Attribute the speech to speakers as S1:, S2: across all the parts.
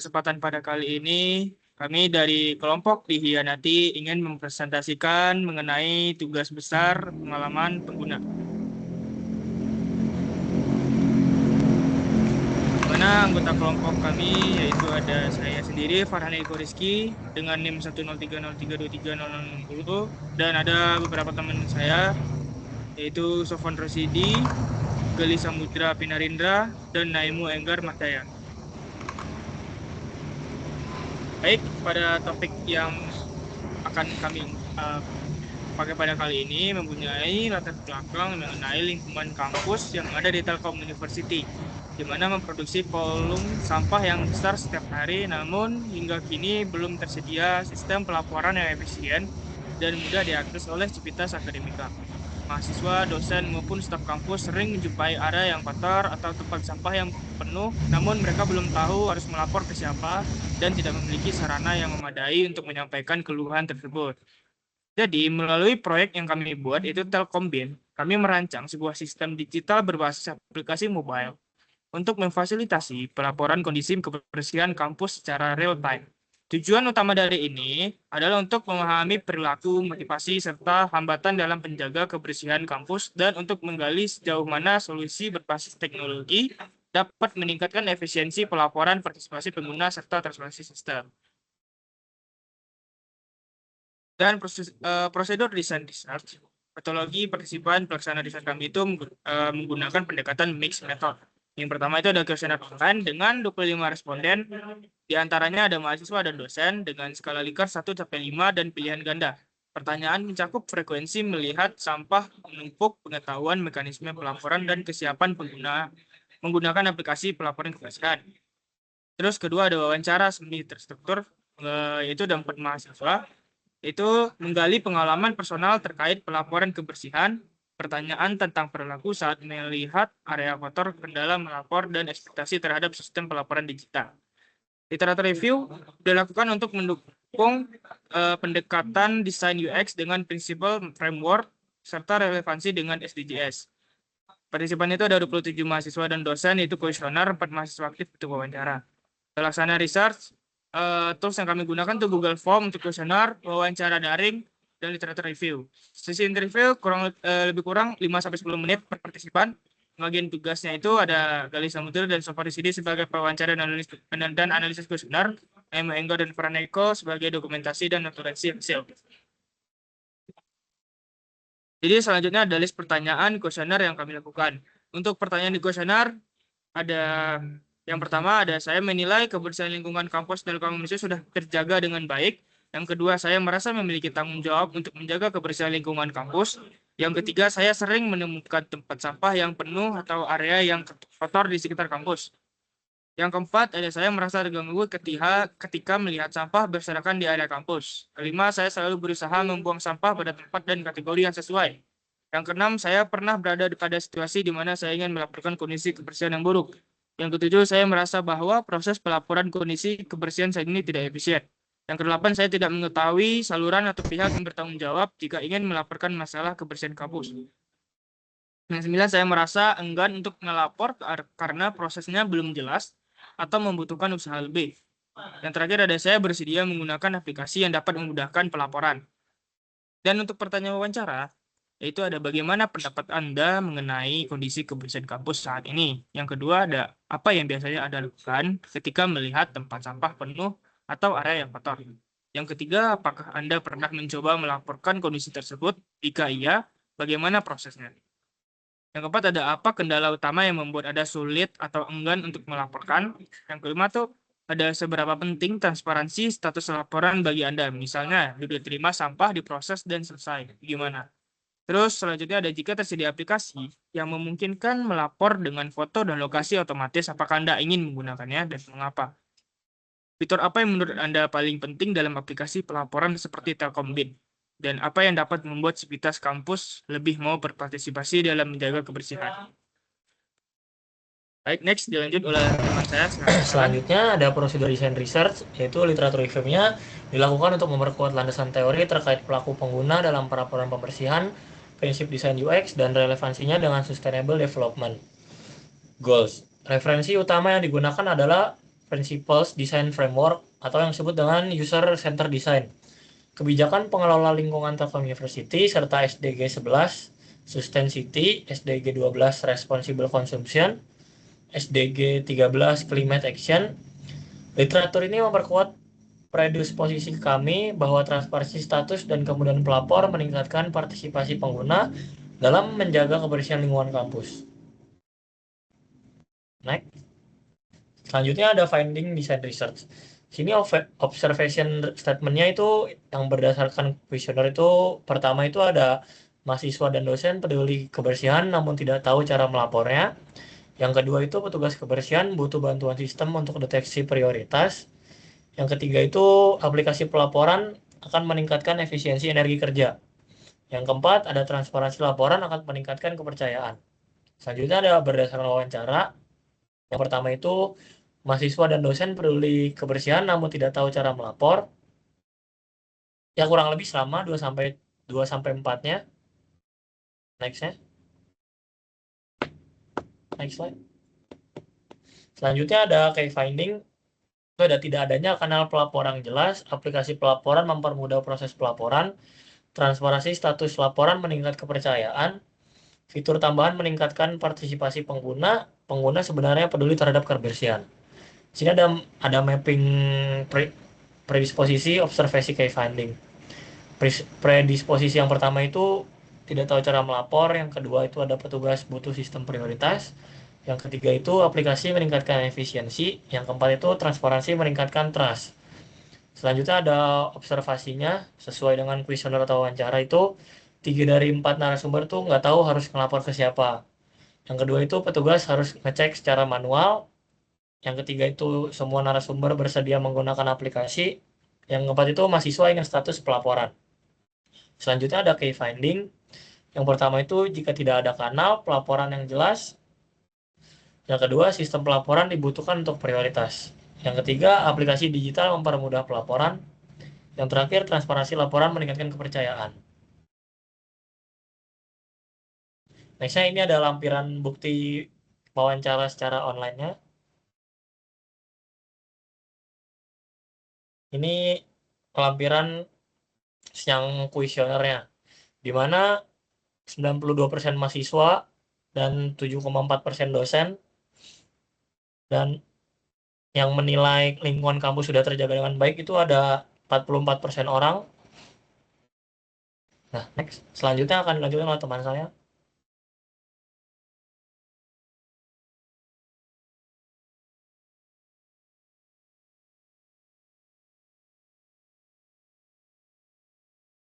S1: kesempatan pada kali ini, kami dari kelompok Dihianati ingin mempresentasikan mengenai tugas besar pengalaman pengguna. Mana anggota kelompok kami yaitu ada saya sendiri, Farhan Eko Rizky, dengan NIM 10303230060, dan ada beberapa teman saya, yaitu Sofwan Rosidi, Gali Samudra Pinarindra, dan Naimu Enggar Mahdaya. Baik, pada topik yang akan kami pakai pada kali ini mempunyai latar belakang mengenai lingkungan kampus yang ada di Telkom University, di mana memproduksi volume sampah yang besar setiap hari, namun hingga kini belum tersedia sistem pelaporan yang efisien dan mudah diakses oleh Civitas Akademika. Mahasiswa, dosen, maupun staf kampus sering menjumpai area yang kotor atau tempat sampah yang penuh, namun mereka belum tahu harus melapor ke siapa dan tidak memiliki sarana yang memadai untuk menyampaikan keluhan tersebut. Jadi, melalui proyek yang kami buat, itu Telkombin, kami merancang sebuah sistem digital berbasis aplikasi mobile untuk memfasilitasi pelaporan kondisi kebersihan kampus secara real-time. Tujuan utama dari ini adalah untuk memahami perilaku, motivasi, serta hambatan dalam penjaga kebersihan kampus dan untuk menggali sejauh mana solusi berbasis teknologi dapat meningkatkan efisiensi pelaporan, partisipasi pengguna, serta transparansi sistem. Dan prosedur desain research, metodologi partisipan pelaksana riset kami itu menggunakan pendekatan mixed method. Yang pertama itu ada kuesioner online dengan 25 responden, diantaranya ada mahasiswa dan dosen dengan skala Likert 1-5 dan pilihan ganda. Pertanyaan mencakup frekuensi melihat sampah menumpuk, pengetahuan mekanisme pelaporan, dan kesiapan pengguna menggunakan aplikasi pelaporan kebersihan. Terus kedua ada wawancara semi terstruktur, yaitu ada 4 mahasiswa, itu menggali pengalaman personal terkait pelaporan kebersihan, pertanyaan tentang perilaku saat melihat area kotor, kendala melapor, dan ekspektasi terhadap sistem pelaporan digital. Literatur review dilakukan untuk mendukung pendekatan desain UX dengan prinsipal framework serta relevansi dengan SDGs. Partisipan itu ada 27 mahasiswa dan dosen, itu kuesioner, 4 mahasiswa aktif untuk wawancara. Pelaksana research, tools yang kami gunakan itu Google Form untuk kuesioner, wawancara daring, dan literatur review. Sesi interview lebih kurang 5-10 menit per partisipan. Bagian tugasnya itu ada Gali Samudra dan Sofwan Rosidi sebagai pewawancara dan analisis kuesioner, Naimu Enggar dan Farhan Eko sebagai dokumentasi dan notulensi hasil. Jadi selanjutnya ada list pertanyaan kuesioner yang kami lakukan. Untuk pertanyaan di kuesioner ada yang pertama ada saya menilai kebersihan lingkungan kampus Telkom Indonesia sudah terjaga dengan baik. Yang kedua, saya merasa memiliki tanggung jawab untuk menjaga kebersihan lingkungan kampus. Yang ketiga, saya sering menemukan tempat sampah yang penuh atau area yang kotor di sekitar kampus. Yang keempat, ada saya merasa terganggu ketika melihat sampah berserakan di area kampus. Kelima, saya selalu berusaha membuang sampah pada tempat dan kategori yang sesuai. Yang keenam, saya pernah berada pada situasi di mana saya ingin melaporkan kondisi kebersihan yang buruk. Yang ketujuh, saya merasa bahwa proses pelaporan kondisi kebersihan saat ini tidak efisien. Yang kedelapan, saya tidak mengetahui saluran atau pihak yang bertanggung jawab jika ingin melaporkan masalah kebersihan kampus. Yang sembilan, saya merasa enggan untuk melapor karena prosesnya belum jelas atau membutuhkan usaha lebih. Yang terakhir ada saya bersedia menggunakan aplikasi yang dapat memudahkan pelaporan. Dan untuk pertanyaan wawancara, yaitu ada bagaimana pendapat Anda mengenai kondisi kebersihan kampus saat ini. Yang kedua ada apa yang biasanya Anda lakukan ketika melihat tempat sampah penuh atau area yang kotor. Yang ketiga, apakah Anda pernah mencoba melaporkan kondisi tersebut? Jika iya, bagaimana prosesnya? Yang keempat ada apa kendala utama yang membuat Anda sulit atau enggan untuk melaporkan? Yang kelima tuh ada seberapa penting transparansi status laporan bagi Anda. Misalnya, sudah terima sampah, diproses, dan selesai. Gimana? Terus selanjutnya ada jika tersedia aplikasi yang memungkinkan melapor dengan foto dan lokasi otomatis, apakah Anda ingin menggunakannya dan mengapa? Fitur apa yang menurut Anda paling penting dalam aplikasi pelaporan seperti Telkombin? Dan apa yang dapat membuat Civitas kampus lebih mau berpartisipasi dalam menjaga kebersihan? Baik, next dilanjut oleh teman saya.
S2: Selanjutnya ada prosedur desain research, yaitu literatur review-nya dilakukan untuk memperkuat landasan teori terkait pelaku pengguna dalam pelaporan pembersihan, prinsip desain UX, dan relevansinya dengan sustainable development goals. Referensi utama yang digunakan adalah Principles Design Framework atau yang disebut dengan User Centered Design. Kebijakan pengelola lingkungan Telkom University serta SDG 11 Sustain City, SDG 12 Responsible Consumption, SDG 13 Climate Action. Literatur ini memperkuat predisposisi kami bahwa transparansi status dan kemudahan pelapor meningkatkan partisipasi pengguna dalam menjaga kebersihan lingkungan kampus. Next. Selanjutnya ada finding design research. Sini observation statement-nya itu yang berdasarkan kuesioner itu pertama itu ada mahasiswa dan dosen peduli kebersihan namun tidak tahu cara melapornya. Yang kedua itu petugas kebersihan butuh bantuan sistem untuk deteksi prioritas. Yang ketiga itu aplikasi pelaporan akan meningkatkan efisiensi energi kerja. Yang keempat ada transparansi laporan akan meningkatkan kepercayaan. Selanjutnya ada berdasarkan wawancara. Yang pertama itu mahasiswa dan dosen peduli kebersihan namun tidak tahu cara melapor. Ya kurang lebih sama 2 sampai 4-nya. Next-nya. Next slide. Selanjutnya ada key finding. Itu ada tidak adanya kanal pelaporan jelas, aplikasi pelaporan mempermudah proses pelaporan, transparansi status laporan meningkat kepercayaan, fitur tambahan meningkatkan partisipasi pengguna, pengguna sebenarnya peduli terhadap kebersihan. Di sini ada mapping predisposisi observasi key finding. Predisposisi yang pertama itu tidak tahu cara melapor, yang kedua itu ada petugas butuh sistem prioritas, yang ketiga itu aplikasi meningkatkan efisiensi, yang keempat itu transparansi meningkatkan trust. Selanjutnya ada observasinya sesuai dengan kuesioner atau wawancara itu 3 dari 4 narasumber tuh nggak tahu harus ngelapor ke siapa. Yang kedua itu petugas harus ngecek secara manual. Yang ketiga itu semua narasumber bersedia menggunakan aplikasi. Yang keempat itu mahasiswa ingin status pelaporan. Selanjutnya ada key finding. Yang pertama itu jika tidak ada kanal pelaporan yang jelas. Yang kedua, sistem pelaporan dibutuhkan untuk prioritas. Yang ketiga, aplikasi digital mempermudah pelaporan. Yang terakhir, transparansi laporan meningkatkan kepercayaan. Nextnya ini ada lampiran bukti wawancara secara online-nya. Ini lampiran yang kuesionernya, di mana 92% mahasiswa dan 7,4% dosen, dan yang menilai lingkungan kampus sudah terjaga dengan baik itu ada 44% orang. Nah, next. Selanjutnya akan dilanjutkan oleh teman saya.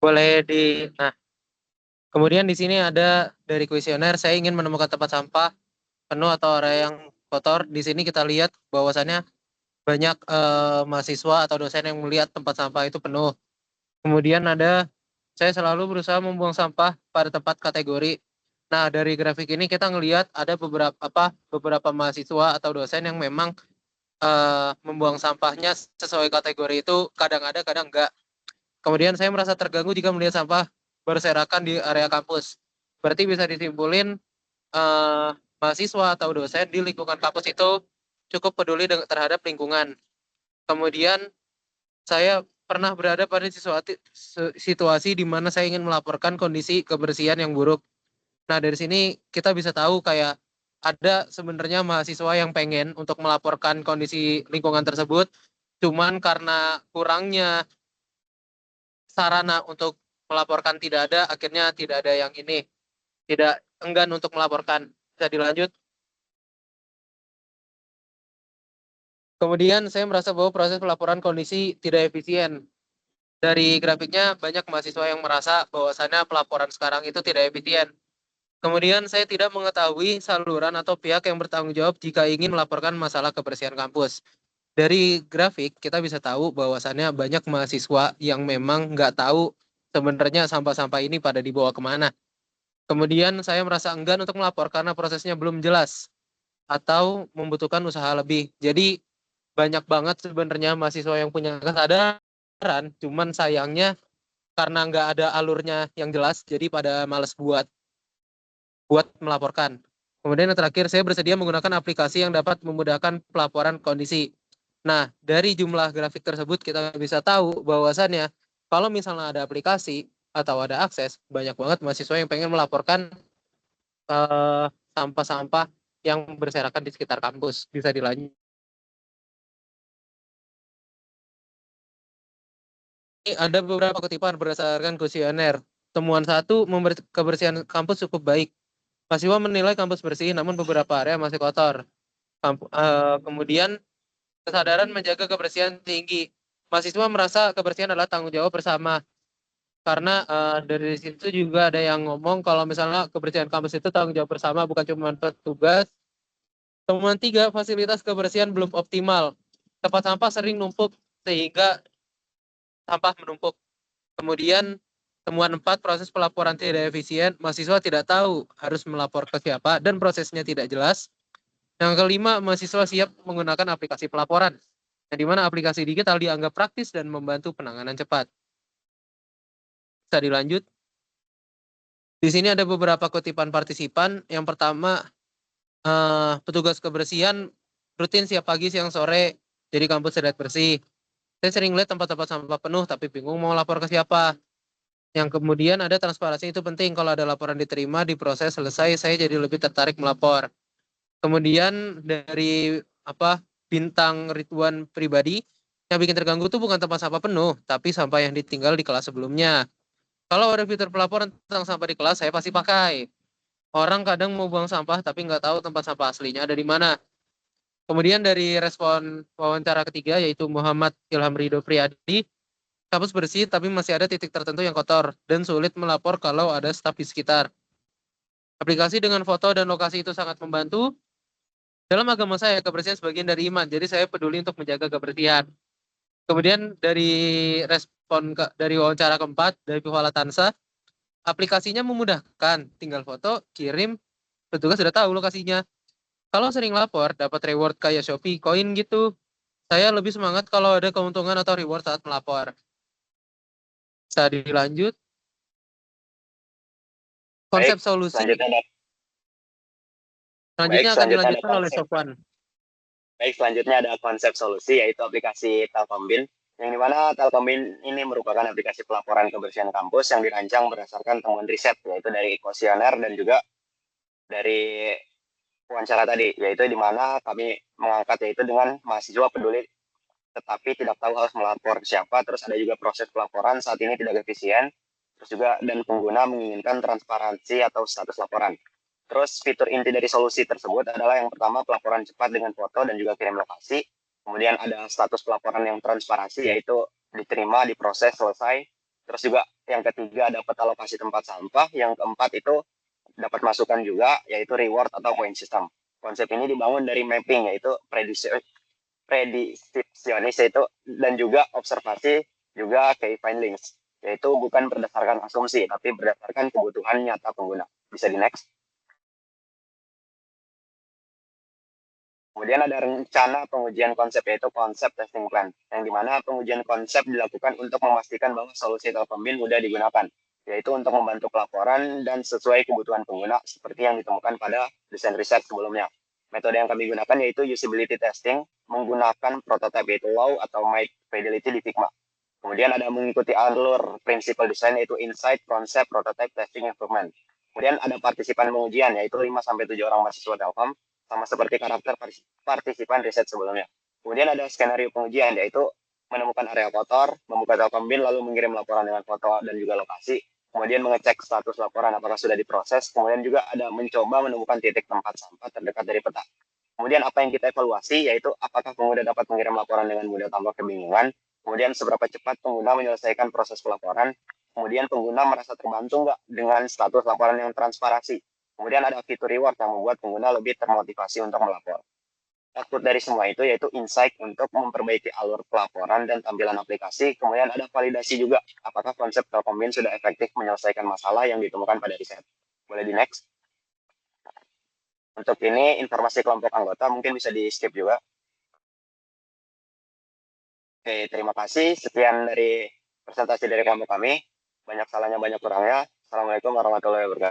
S3: Boleh nah, kemudian di sini ada dari kuesioner, saya ingin menemukan tempat sampah penuh atau area yang kotor. Di sini kita lihat bahwasannya banyak mahasiswa atau dosen yang melihat tempat sampah itu penuh. Kemudian saya selalu berusaha membuang sampah pada tempat kategori. Nah, dari grafik ini kita ngelihat ada beberapa mahasiswa atau dosen yang memang membuang sampahnya sesuai kategori itu, kadang ada, kadang enggak. Kemudian saya merasa terganggu jika melihat sampah berserakan di area kampus. Berarti bisa disimpulin mahasiswa atau dosen di lingkungan kampus itu cukup peduli terhadap lingkungan. Kemudian saya pernah berada pada situasi di mana saya ingin melaporkan kondisi kebersihan yang buruk. Nah, dari sini kita bisa tahu kayak ada sebenarnya mahasiswa yang pengen untuk melaporkan kondisi lingkungan tersebut, cuman karena kurangnya sarana untuk melaporkan tidak ada, akhirnya tidak ada yang tidak enggan untuk melaporkan. Bisa dilanjut. Kemudian saya merasa bahwa proses pelaporan kondisi tidak efisien. Dari grafiknya banyak mahasiswa yang merasa bahwasannya pelaporan sekarang itu tidak efisien. Kemudian saya tidak mengetahui saluran atau pihak yang bertanggung jawab jika ingin melaporkan masalah kebersihan kampus. Dari grafik kita bisa tahu bahwasannya banyak mahasiswa yang memang nggak tahu sebenarnya sampah-sampah ini pada dibawa kemana. Kemudian saya merasa enggan untuk melapor karena prosesnya belum jelas atau membutuhkan usaha lebih. Jadi banyak banget sebenarnya mahasiswa yang punya kesadaran, cuman sayangnya karena nggak ada alurnya yang jelas, jadi pada males buat melaporkan. Kemudian yang terakhir, saya bersedia menggunakan aplikasi yang dapat memudahkan pelaporan kondisi. Nah, dari jumlah grafik tersebut kita bisa tahu bahwasannya kalau misalnya ada aplikasi atau ada akses, banyak banget mahasiswa yang pengen melaporkan sampah-sampah yang berserakan di sekitar kampus. Bisa dilanjut. Ini ada beberapa kutipan berdasarkan kuesioner. Temuan 1, kebersihan kampus cukup baik. Mahasiswa menilai kampus bersih, namun beberapa area masih kotor. Kemudian kesadaran menjaga kebersihan tinggi. Mahasiswa merasa kebersihan adalah tanggung jawab bersama. Karena dari situ juga ada yang ngomong kalau misalnya kebersihan kampus itu tanggung jawab bersama, bukan cuma petugas. Temuan 3, fasilitas kebersihan belum optimal. Tempat sampah sering numpuk sehingga sampah menumpuk. Kemudian temuan 4, proses pelaporan tidak efisien. Mahasiswa tidak tahu harus melapor ke siapa dan prosesnya tidak jelas. Yang kelima, mahasiswa siap menggunakan aplikasi pelaporan, di mana aplikasi digital dianggap praktis dan membantu penanganan cepat. Bisa dilanjut. Di sini ada beberapa kutipan partisipan. Yang pertama, petugas kebersihan rutin siap pagi, siang, sore, jadi kampus terlihat bersih. Saya sering lihat tempat-tempat sampah penuh, tapi bingung mau lapor ke siapa. Yang kemudian ada transparansi, itu penting. Kalau ada laporan diterima, diproses, selesai, saya jadi lebih tertarik melapor. Kemudian dari bintang Ridwan pribadi, yang bikin terganggu tuh bukan tempat sampah penuh, tapi sampah yang ditinggal di kelas sebelumnya. Kalau ada fitur pelaporan tentang sampah di kelas, saya pasti pakai. Orang kadang mau buang sampah, tapi nggak tahu tempat sampah aslinya ada di mana. Kemudian dari respon wawancara ketiga, yaitu Muhammad Ilham Ridho Priyadi, kampus bersih, tapi masih ada titik tertentu yang kotor, dan sulit melapor kalau ada staf di sekitar. Aplikasi dengan foto dan lokasi itu sangat membantu. Dalam agama saya, kebersihan sebagian dari iman, jadi saya peduli untuk menjaga kebersihan. Kemudian dari dari wawancara keempat, dari Piwala Tansa, aplikasinya memudahkan, tinggal foto, kirim, petugas sudah tahu lokasinya. Kalau sering lapor, dapat reward kayak Shopee, koin gitu. Saya lebih semangat kalau ada keuntungan atau reward saat melapor. Bisa dilanjut.
S4: Baik,
S3: Konsep solusi
S4: selanjutnya ada
S3: selanjutnya akan dilanjutkan oleh
S4: konsep.
S3: Sofwan.
S4: Baik, selanjutnya ada konsep solusi, yaitu aplikasi Telkombin, yang dimana Telkombin ini merupakan aplikasi pelaporan kebersihan kampus yang dirancang berdasarkan temuan riset, yaitu dari kuesioner dan juga dari wawancara tadi, yaitu di mana kami mengangkat yaitu dengan mahasiswa peduli tetapi tidak tahu harus melapor ke siapa, terus ada juga proses pelaporan saat ini tidak efisien, terus juga dan pengguna menginginkan transparansi atau status laporan. Terus fitur inti dari solusi tersebut adalah yang pertama pelaporan cepat dengan foto dan juga kirim lokasi. Kemudian ada status pelaporan yang transparansi, yaitu diterima, diproses, selesai. Terus juga yang ketiga dapat alokasi tempat sampah. Yang keempat itu dapat masukan juga, yaitu reward atau point system. Konsep ini dibangun dari mapping, yaitu prediksionis, yaitu dan juga observasi, juga key findings, yaitu bukan berdasarkan asumsi, tapi berdasarkan kebutuhan nyata pengguna. Bisa di next. Kemudian ada rencana pengujian konsep, yaitu konsep testing plan, yang dimana pengujian konsep dilakukan untuk memastikan bahwa solusi Telkombin mudah digunakan, yaitu untuk membantu pelaporan dan sesuai kebutuhan pengguna seperti yang ditemukan pada desain riset sebelumnya. Metode yang kami gunakan yaitu usability testing menggunakan prototype, yaitu low atau mild fidelity di Figma. Kemudian ada mengikuti alur principle design, yaitu insight, concept, prototype, testing, improvement. Kemudian ada partisipan pengujian, yaitu 5-7 orang mahasiswa Telkom, sama seperti karakter partisipan riset sebelumnya. Kemudian ada skenario pengujian, yaitu menemukan area kotor, membuka Telkombin, lalu mengirim laporan dengan foto dan juga lokasi, kemudian mengecek status laporan apakah sudah diproses, kemudian juga ada mencoba menemukan titik tempat sampah terdekat dari peta. Kemudian apa yang kita evaluasi, yaitu apakah pengguna dapat mengirim laporan dengan mudah tanpa kebingungan, kemudian seberapa cepat pengguna menyelesaikan proses pelaporan, kemudian pengguna merasa terbantu nggak dengan status laporan yang transparansi. Kemudian ada fitur reward yang membuat pengguna lebih termotivasi untuk melapor. Output dari semua itu yaitu insight untuk memperbaiki alur pelaporan dan tampilan aplikasi. Kemudian ada validasi juga, apakah konsep Telkombin sudah efektif menyelesaikan masalah yang ditemukan pada riset. Boleh di next. Untuk ini informasi kelompok anggota mungkin bisa di skip juga. Oke, terima kasih. Sekian dari presentasi dari kelompok kami. Banyak salahnya, banyak kurangnya. Assalamualaikum warahmatullahi wabarakatuh.